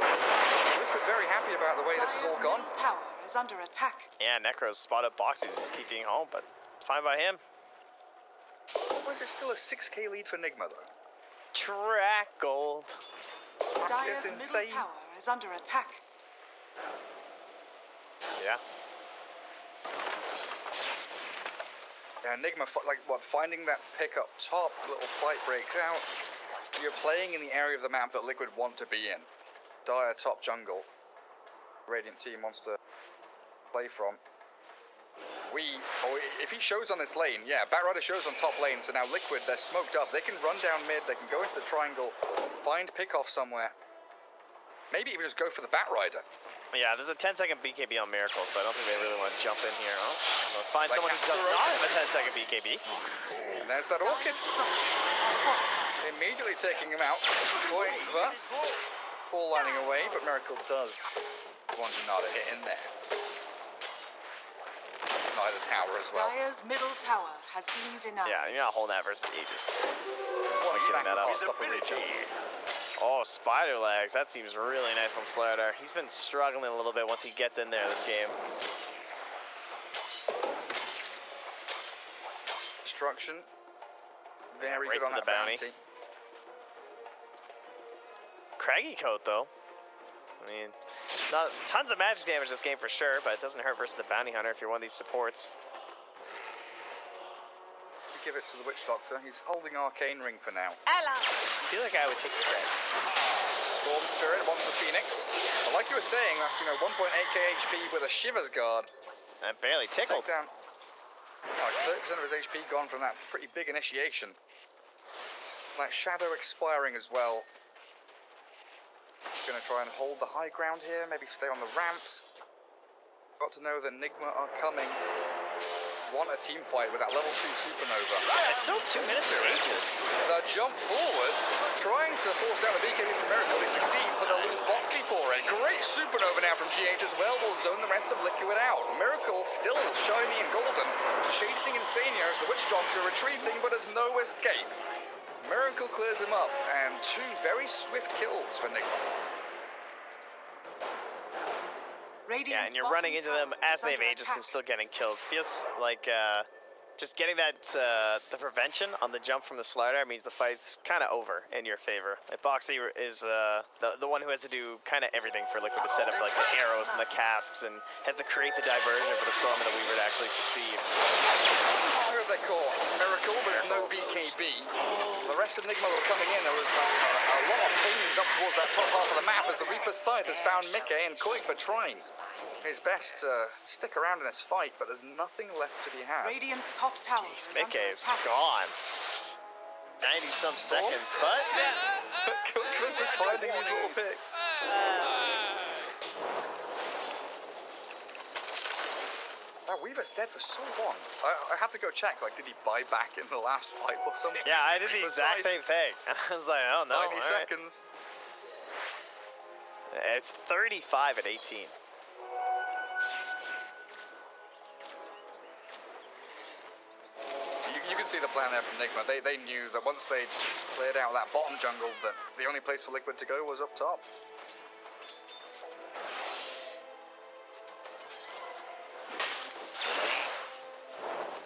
Speaker 2: We're very happy about the way this is
Speaker 3: Dire's
Speaker 2: all gone.
Speaker 3: middle tower is under attack.
Speaker 1: Yeah, Necro's spotted Boxy. He's TPing home, but it's fine by him.
Speaker 2: Or is it still a 6k lead for Nigma, though?
Speaker 1: Track gold.
Speaker 3: Dire's
Speaker 2: That's
Speaker 3: middle
Speaker 2: insane.
Speaker 3: tower is under attack.
Speaker 1: Yeah.
Speaker 2: Yeah, Nigma, finding that pick up top, little fight breaks out. You're playing in the area of the map that Liquid want to be in. Dire top jungle. Radiant team wants to play from. If he shows on this lane, yeah, Batrider shows on top lane, so now Liquid, they're smoked up. They can run down mid, they can go into the triangle, find pick off somewhere. Maybe even just go for the Batrider.
Speaker 1: Yeah, there's a 10-second BKB on Miracle, so I don't think they really want to jump in here. Oh, they'll find
Speaker 2: Like
Speaker 1: someone who does not have a 10-second BKB.
Speaker 2: And there's that Orchid.
Speaker 3: Dire's structures are fortified.
Speaker 2: Immediately taking him out. Koigfa, ball lining away, but Miracle does want Junada hit in there. Not the tower as well.
Speaker 3: Dire's middle tower has been denied.
Speaker 1: Yeah, you're not holding that versus Aegis.
Speaker 2: What a
Speaker 1: Getting
Speaker 2: stack
Speaker 1: that
Speaker 2: of
Speaker 1: up.
Speaker 2: cost up a region.
Speaker 1: Oh, Spider Legs. That seems really nice on Slider. He's been struggling a little bit once he gets in there this game.
Speaker 2: Destruction. Very
Speaker 1: right
Speaker 2: good on
Speaker 1: for
Speaker 2: that
Speaker 1: the bounty. Craggy Coat, though. I mean, not tons of magic damage this game for sure, but it doesn't hurt versus the Bounty Hunter if you're one of these supports.
Speaker 2: We give it to the Witch Doctor. He's holding Arcane Ring for now.
Speaker 4: Ally.
Speaker 1: I feel like I would take the credit.
Speaker 2: Storm Spirit wants the Phoenix. But like you were saying, that's 1.8k HP with a Shivers Guard.
Speaker 1: I'm barely tickled.
Speaker 2: Take down. Like 30% of his HP gone from that pretty big initiation. Like Shadow expiring as well. Gonna try and hold the high ground here, maybe stay on the ramps. Got to know that Nigma are coming. Want a team fight with that level 2 Supernova.
Speaker 1: It's still 2 minutes or Aegis.
Speaker 2: The jump forward, trying to force out the BKB from Miracle. They succeed, but they'll lose Boxy for it. Great Supernova now from GH as well. Will zone the rest of Liquid out. Miracle still shiny and golden, chasing Insania as the Witch Dogs are retreating, but there's no escape. Miracle clears him up, and 2 very swift kills for Nigma.
Speaker 1: Yeah, and you're running into them as they have Aegis and still getting kills. Feels like just getting that the prevention on the jump from the Slider means the fight's kind of over in your favor. Like Boxy is the one who has to do kind of everything for Liquid to set up like the arrows and the casks and has to create the diversion for the Storm and the Weaver to actually succeed.
Speaker 2: Where have they caught? Miracle with no BKB. The rest of Nigma were coming in. There was a lot of pings up towards that top half of the map as the Reaper's side has found Mickey and Koigfa trying his best to stick around in this fight, but there's nothing left to be had.
Speaker 3: Radiant's top tower is under
Speaker 1: Mickey is
Speaker 3: attack.
Speaker 1: gone. 90-some seconds, but
Speaker 2: Koigfa's just finding these little picks. That Weaver's dead for so long. I had to go check, like, did he buy back in the last fight or something?
Speaker 1: yeah, I did the exact same thing. And I was like, oh no,
Speaker 2: 90
Speaker 1: all right.
Speaker 2: seconds.
Speaker 1: It's 35 at 18.
Speaker 2: You can see the plan there from Nigma. They knew that once they'd cleared out that bottom jungle, that the only place for Liquid to go was up top.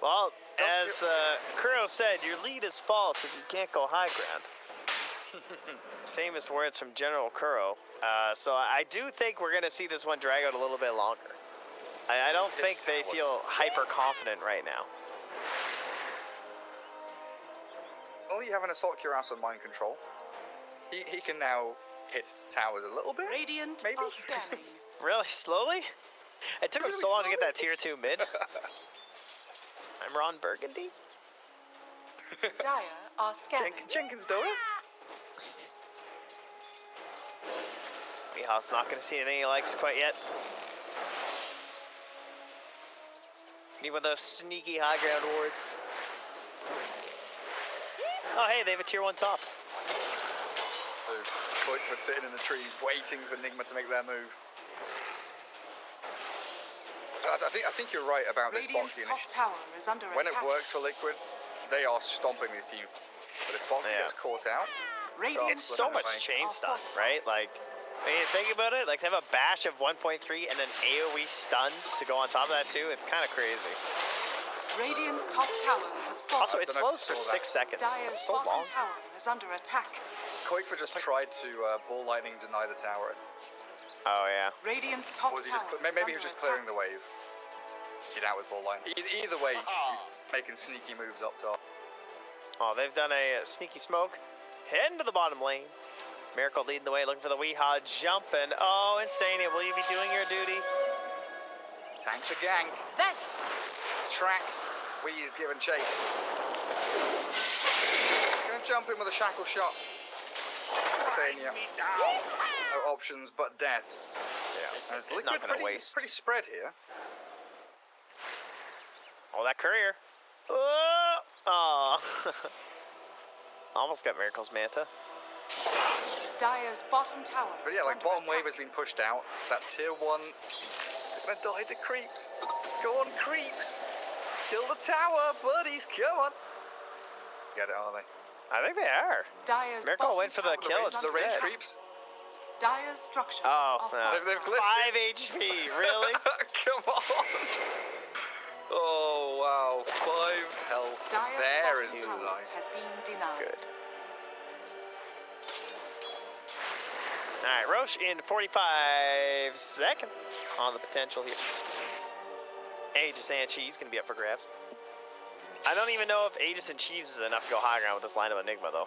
Speaker 1: Well, as Kuro said, your lead is false if you can't go high ground. Famous words from General Kuro. So I do think we're going to see this one drag out a little bit longer. I don't think they feel hyper confident right now.
Speaker 2: Well, you have an Assault Cuirass on mind control. He can now hit towers a little bit.
Speaker 3: Radiant
Speaker 2: maybe?
Speaker 3: are scanning.
Speaker 1: Really? Slowly? It took him
Speaker 2: Really
Speaker 1: so long to get
Speaker 2: slowly?
Speaker 1: that tier 2 mid. I'm Ron Burgundy.
Speaker 3: Dire are scanning.
Speaker 2: Jenkins donut.
Speaker 1: Mihawk's not going to see anything he likes quite yet. Need one of those sneaky high ground wards. Oh, hey, they have a tier 1 top.
Speaker 2: Quake for sitting in the trees, waiting for Nigma to make their move. I think you're right about this
Speaker 3: Radiant's
Speaker 2: Boxy
Speaker 3: top
Speaker 2: initiative.
Speaker 3: tower is under
Speaker 2: When it
Speaker 3: attack.
Speaker 2: works for Liquid, they are stomping these teams. But if Boxy
Speaker 1: Yeah.
Speaker 2: gets caught out,
Speaker 3: Radiant
Speaker 1: It's so much
Speaker 3: structures
Speaker 1: chain
Speaker 3: are
Speaker 1: stuff,
Speaker 3: fortified.
Speaker 1: right? Like, when you think about it, like they have a bash of 1.3 and then AoE stun to go on top of that too. It's kind of crazy.
Speaker 3: Radiant's top tower has fallen.
Speaker 1: Also, it
Speaker 2: don't know if
Speaker 1: slows
Speaker 2: you
Speaker 1: for
Speaker 2: saw
Speaker 1: 6 seconds.
Speaker 3: Dire's
Speaker 1: It's so
Speaker 3: bottom
Speaker 1: long.
Speaker 3: tower is under attack.
Speaker 2: Quake for just tried to ball lightning deny the tower.
Speaker 1: Oh, yeah.
Speaker 3: Radiant's top
Speaker 2: Or was he
Speaker 3: tower
Speaker 2: just
Speaker 3: is
Speaker 2: maybe
Speaker 3: under
Speaker 2: he was just
Speaker 3: attack.
Speaker 2: clearing the wave? Get out with ball lightning. Either way, he's making sneaky moves up top.
Speaker 1: Oh, they've done a sneaky smoke. Heading to the bottom lane. Miracle leading the way, looking for the Weehaw jumping. Oh, Insania, will you be doing your duty?
Speaker 2: Tank to gank.
Speaker 4: Then
Speaker 2: It's tracked. Wee's giving chase. Gonna jump in with a shackle shot. Insania. No options but death.
Speaker 1: Yeah.
Speaker 2: As Liquid
Speaker 1: Not gonna
Speaker 2: pretty,
Speaker 1: waste.
Speaker 2: pretty spread here.
Speaker 1: Oh, that courier. Oh. Almost got Miracle's Manta.
Speaker 3: Dire's bottom tower
Speaker 2: But
Speaker 3: is
Speaker 2: yeah, like
Speaker 3: under
Speaker 2: bottom
Speaker 3: attack.
Speaker 2: wave has been pushed out. That tier 1 is gonna die to creeps. Go on, creeps. Kill the tower, buddies. Come on. Get it, are they?
Speaker 1: I think they are.
Speaker 3: Dire's
Speaker 1: Miracle
Speaker 3: bottom
Speaker 1: went for the
Speaker 3: tower
Speaker 1: kill
Speaker 3: is
Speaker 1: instead.
Speaker 2: The
Speaker 3: under
Speaker 2: range
Speaker 3: attack.
Speaker 2: creeps.
Speaker 3: Dire's structures
Speaker 1: Oh,
Speaker 3: are
Speaker 1: no.
Speaker 3: fortified.
Speaker 2: They've glitched
Speaker 1: 5 HP, really?
Speaker 2: Come on. Oh, wow. 5 health.
Speaker 3: Dire's
Speaker 2: There is
Speaker 3: bottom
Speaker 2: the
Speaker 3: tower
Speaker 2: line.
Speaker 3: has been denied.
Speaker 1: Good. All right, Roche in 45 seconds on the potential here. Aegis and Cheese going to be up for grabs. I don't even know if Aegis and Cheese is enough to go high ground with this line of Enigma, though.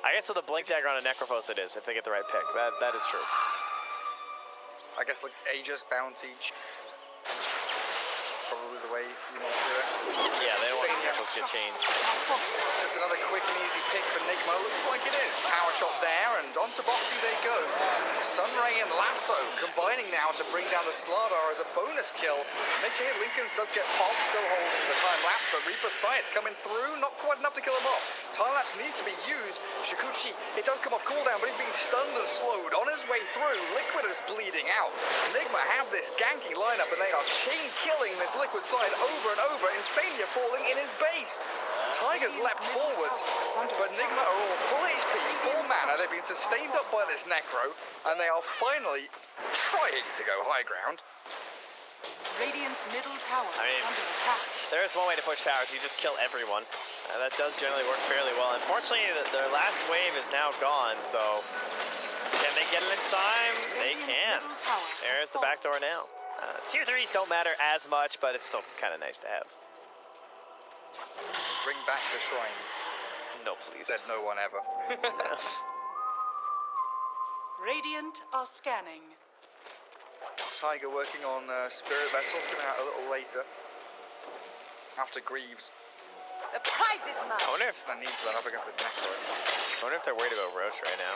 Speaker 1: I guess with a Blink Dagger on a Necrophos it is, if they get the right pick. That is true.
Speaker 2: I guess like Aegis, Bounty, probably the way you want to do it.
Speaker 1: Yeah, they don't want
Speaker 2: Insania.
Speaker 1: Necrophos to get changed.
Speaker 2: Just another quick and easy pick for Nigma. Looks like it is. Power shot there, and onto Boxy they go. Sunray and Lasso combining now to bring down the Slardar as a bonus kill. Making it Lincoln's does get popped, still holding the time lapse, but Reaper's Sight coming through, not quite enough to kill him off. Time lapse needs to be used. Shikuchi, it does come off cooldown, but he's being stunned and slowed. On his way through, Liquid is bleeding out. Nigma have this ganking lineup, and they are chain killing this Liquid side over and over. Insania falling in his base. Tiger's leapt forwards, but Nigma are all full HP, full mana. They've been sustained up by this Necro, and they are finally trying to go high ground.
Speaker 3: Radiant's middle tower
Speaker 1: I mean,
Speaker 3: is under attack.
Speaker 1: There is one way to push towers. You just kill everyone. That does generally work fairly well. Unfortunately, their last wave is now gone, so can they get it in time? They
Speaker 3: Radiant's
Speaker 1: can.
Speaker 3: middle tower has
Speaker 1: There's the
Speaker 3: fallen.
Speaker 1: back door now. Tier 3s don't matter as much, but it's still kind of nice to have.
Speaker 2: Bring back the shrines.
Speaker 1: No, please.
Speaker 2: Said no one ever.
Speaker 3: Radiant are scanning.
Speaker 2: Tiger working on Spirit Vessel, coming out a little later. After Greaves.
Speaker 4: the prize is
Speaker 1: I
Speaker 4: mine.
Speaker 1: wonder if
Speaker 2: That needs that up against this Necro.
Speaker 1: they're worried about Roche right now.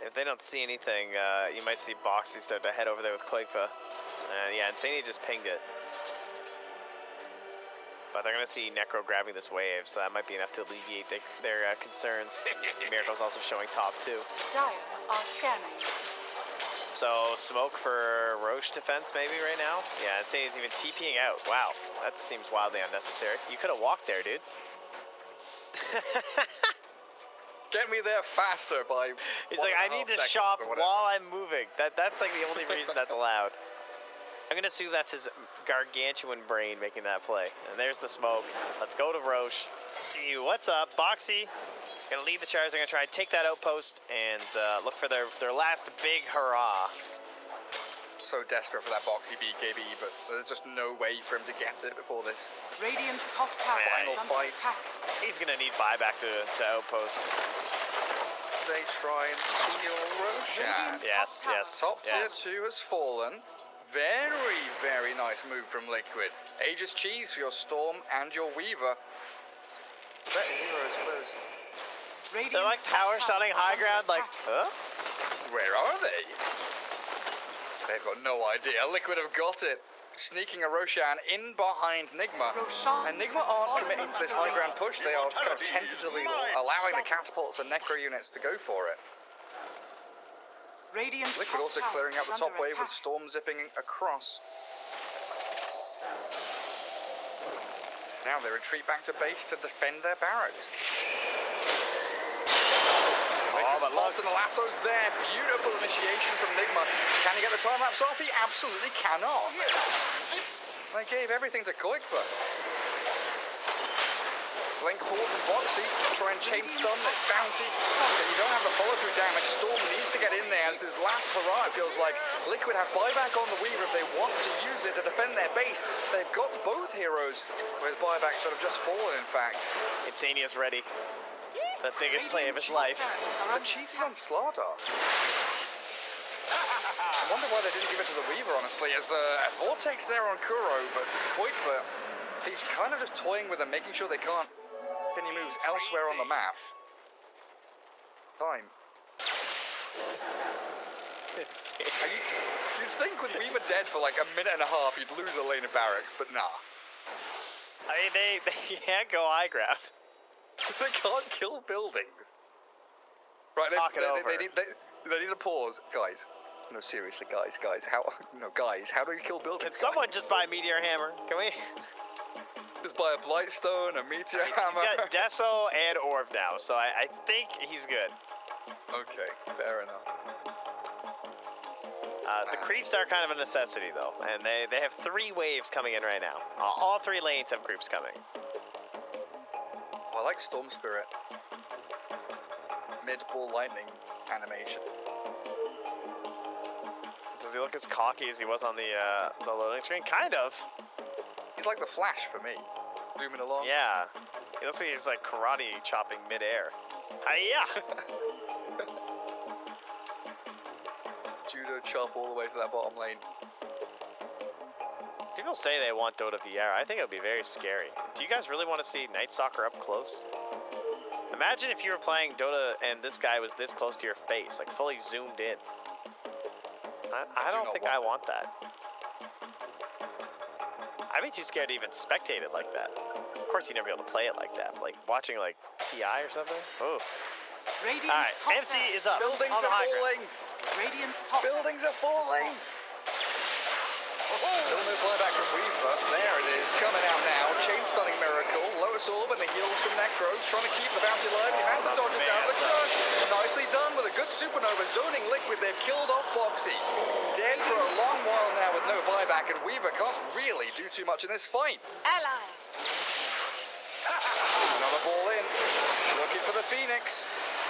Speaker 1: If they don't see anything, you might see Boxy start to head over there with Quakefa. Yeah, Insania just pinged it. But they're going to see Necro grabbing this wave, so that might be enough to alleviate their concerns. Miracle's also showing top, too.
Speaker 3: Dire are scanning.
Speaker 1: So, smoke for Roche defense maybe right now? Yeah, Insania's even TPing out. Wow, that seems wildly unnecessary. You could have walked there, dude.
Speaker 2: Get me there faster by.
Speaker 1: He's like, I need to shop while I'm moving. That's like the only reason that's allowed. I'm gonna assume that's his gargantuan brain making that play. And there's the smoke. Let's go to Roche. See what's up, Boxy. Gonna lead the charge. They're gonna try and take that outpost and look for their last big hurrah.
Speaker 2: so desperate for that boxy BKB, but there's just no way for him to get it before this.
Speaker 3: Radiant's top tower
Speaker 1: Final
Speaker 3: is under
Speaker 2: fight.
Speaker 3: attack.
Speaker 1: He's gonna need buyback to outpost.
Speaker 2: They try and steal Roshan.
Speaker 3: Radiant's
Speaker 1: Yes,
Speaker 3: top tower
Speaker 1: yes.
Speaker 2: Top tier
Speaker 1: Yes.
Speaker 2: 2 has fallen. Very, very nice move from Liquid. Aegis Cheese for your Storm and your Weaver. Better heroes first.
Speaker 3: Radiant's
Speaker 1: They're like
Speaker 3: top
Speaker 1: tower
Speaker 3: tower
Speaker 1: shotting
Speaker 3: is
Speaker 1: high
Speaker 3: under
Speaker 1: ground, like,
Speaker 3: attack.
Speaker 1: huh?
Speaker 2: Where are they? They've got no idea. Liquid have got it. Sneaking a Roshan in behind Nigma.
Speaker 3: Roshan
Speaker 2: And Nigma
Speaker 3: has
Speaker 2: aren't
Speaker 3: fallen
Speaker 2: committing for this
Speaker 3: under
Speaker 2: high ground
Speaker 3: attack.
Speaker 2: push. They are kind of tentatively allowing the catapults and necro units to go for it.
Speaker 3: Radiant's
Speaker 2: Liquid
Speaker 3: top
Speaker 2: also
Speaker 3: tower
Speaker 2: clearing out
Speaker 3: is
Speaker 2: the top
Speaker 3: under
Speaker 2: wave with
Speaker 3: attack.
Speaker 2: Storm zipping across. Now they retreat back to base to defend their barracks.
Speaker 1: Oh, but look.
Speaker 2: And the lasso's there. Beautiful initiation from Nigma. Can he get the time lapse off? He absolutely cannot. They gave everything to Koikva. Blink forward from Boxy. Try and chain stun this bounty. But you don't have the follow through damage. Storm needs to get in there as his last hurrah, it feels like. Liquid have buyback on the Weaver if they want to use it to defend their base. They've got both heroes with buybacks that have just fallen, in fact.
Speaker 1: Insania's ready. The biggest play of his
Speaker 3: Radiant's
Speaker 1: life.
Speaker 3: top barracks are
Speaker 2: The
Speaker 3: under
Speaker 2: cheese is on
Speaker 3: attack.
Speaker 2: Slardar. I wonder why they didn't give it to the Weaver, honestly, as the Vortex there on Kuro, but Koikva, he's kind of just toying with them, making sure they can't get any moves elsewhere on the map. Time. You'd think with Weaver dead for like a minute and a half, you'd lose a lane of barracks, but nah.
Speaker 1: I mean, they can't go high ground.
Speaker 2: They can't kill buildings. Right,
Speaker 1: Talk it over.
Speaker 2: they need to pause, guys. No, seriously, guys, how do you kill buildings?
Speaker 1: Can someone just buy Meteor Hammer? Can we?
Speaker 2: Just buy a Blightstone, a Meteor
Speaker 1: He's
Speaker 2: Hammer?
Speaker 1: got Deso and Orb now, so I think he's good.
Speaker 2: Okay, fair enough.
Speaker 1: The creeps are kind of a necessity, though, and they have 3 waves coming in right now. All 3 lanes have creeps coming.
Speaker 2: I like Storm Spirit. Mid-ball lightning animation.
Speaker 1: Does he look as cocky as he was on the loading screen? Kind of.
Speaker 2: He's like the Flash for me. Zooming along.
Speaker 1: Yeah. He looks like he's like karate chopping midair. Hiya!
Speaker 2: Judo chop all the way to that bottom lane.
Speaker 1: People say they want Dota VR. I think it would be very scary. Do you guys really want to see Night Stalker up close? Imagine if you were playing Dota and this guy was this close to your face, like fully zoomed in. I don't think I want that. I'd be too scared to even spectate it like that. Of course, you'd never be able to play it like that, but like watching like TI or something. Oh.
Speaker 3: Radiant's
Speaker 1: All right,
Speaker 3: top
Speaker 1: MC
Speaker 3: tower
Speaker 1: is up.
Speaker 2: Buildings
Speaker 1: on the
Speaker 2: are
Speaker 1: high ground.
Speaker 2: falling!
Speaker 3: Radiant's top
Speaker 2: Buildings are
Speaker 3: tower has
Speaker 2: falling!
Speaker 3: fallen.
Speaker 2: Still no flyback from Weaver. There it is, coming out now. Chain stunning miracle. Lotus Orb and the heals from Necro. Trying to keep the bounty alive. The Manta dodges out. The crush. Nicely done with a good supernova. Zoning Liquid. They've killed off Boxy. Dead for a long while now with no buyback. And Weaver can't really do too much in this fight.
Speaker 4: Allies.
Speaker 2: Another ball in. Looking for the Phoenix.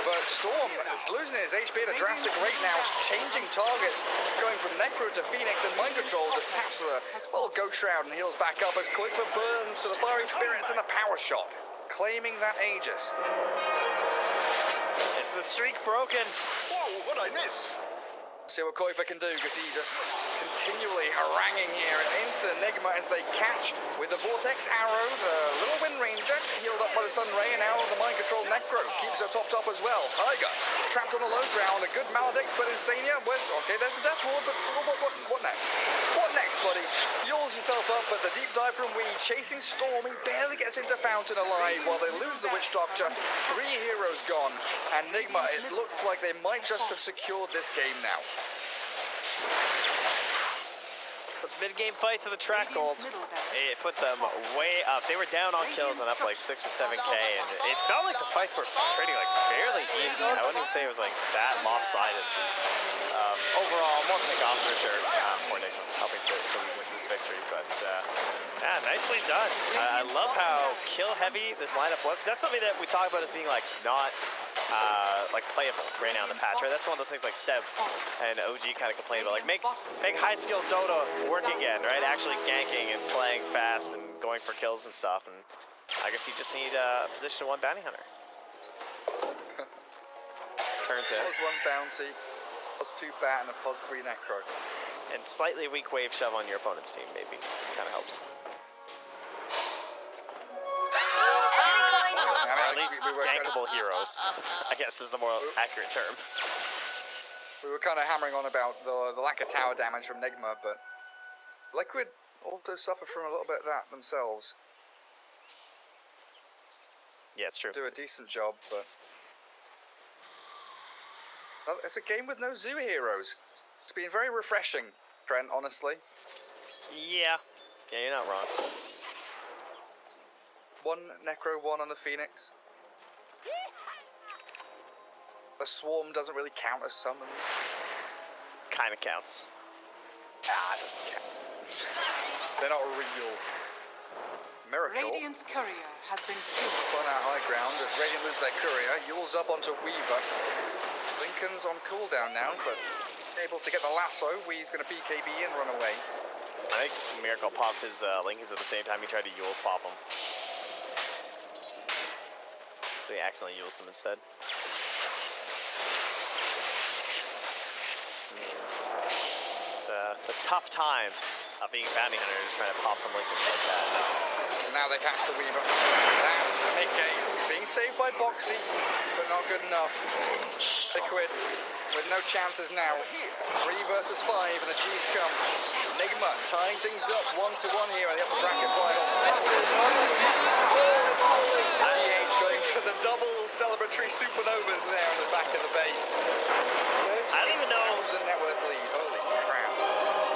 Speaker 2: But Storm is losing his HP at a drastic rate now, changing targets, going from Necro to Phoenix and Mind Control, just taps the Ghost Shroud and heals back up as Koikva burns to the Fiery Spirits and the Power Shot, claiming that Aegis.
Speaker 1: Is the streak broken?
Speaker 2: Whoa, what'd I miss? See what Koikva can do, because he's just continually haranguing here into Nigma as they catch with the Vortex Arrow, the little Wind Ranger, healed up by the Sun Ray, and now the Mind Control Necro keeps her topped up as well. Tiger, trapped on the low ground, a good Maledict, but Insania, okay, there's the Death Ward, but what next? What next, buddy? Yules yourself up, but the deep dive from Wee, chasing Storm, he barely gets into Fountain alive while they lose the Witch Doctor. 3 heroes gone, and Nigma, it looks like they might just have secured this game now. The
Speaker 1: Those mid-game fights of the track gold,
Speaker 3: Radiant's middle barracks
Speaker 1: it put them way up. They were down on kills and up like 6 or 7K, and it felt like the fights were pretty like fairly even. I wouldn't even say it was like that lopsided. Overall, more pick off for sure. Poor Nigma helping to win this victory, but yeah, nicely done. I love how kill heavy this lineup was. 'Cause that's something that we talk about as being like not like playable right now in the patch, right? That's one of those things like Seb and OG kind of complain about, like make high skill Dota work again, right? Actually ganking and playing fast and going for kills and stuff. And I guess you just need a position 1 bounty hunter. Turns out.
Speaker 2: +1 bounty, +2 bat, and a +3 necro.
Speaker 1: And slightly weak wave shove on your opponent's team, maybe. Kind of helps. Or at least gankable heroes, I guess is the more accurate term.
Speaker 2: We were kind of hammering on about the lack of tower damage from Nigma, but Liquid also suffer from a little bit of that themselves.
Speaker 1: Yeah, it's true.
Speaker 2: Do a decent job, but well, it's a game with no zoo heroes. It's been very refreshing, Trent, honestly.
Speaker 1: Yeah. Yeah, you're not wrong.
Speaker 2: 1 necro, 1 on the Phoenix. The swarm doesn't really count as summons.
Speaker 1: Kind of counts.
Speaker 2: It doesn't count. They're not real. Miracle.
Speaker 3: Radiant's courier has been killed.
Speaker 2: On our high ground as Radiant lose their courier. Yule's up onto Weaver. Lincoln's on cooldown now, but able to get the lasso. Wee's going to BKB and run away.
Speaker 1: I think Miracle popped his Lincolns at the same time he tried to Yule's pop them. So he accidentally Yules them instead. The tough times of being a bounty hunter, just trying to pop some Lincolns like that.
Speaker 2: Now they catch the Weaver. That's Mickey being saved by Boxy, but not good enough. Liquid with no chances now. 3 versus 5, and the G's come. Nigma tying things up 1-1 here at the upper bracket final. GH going for the double celebratory supernovas there on the back of the base.
Speaker 1: I don't even know.
Speaker 2: Net worth lead. Holy crap.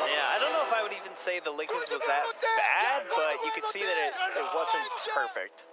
Speaker 1: Yeah, I don't know if I would even say the Lincolns was that bad, but you could see that it wasn't perfect.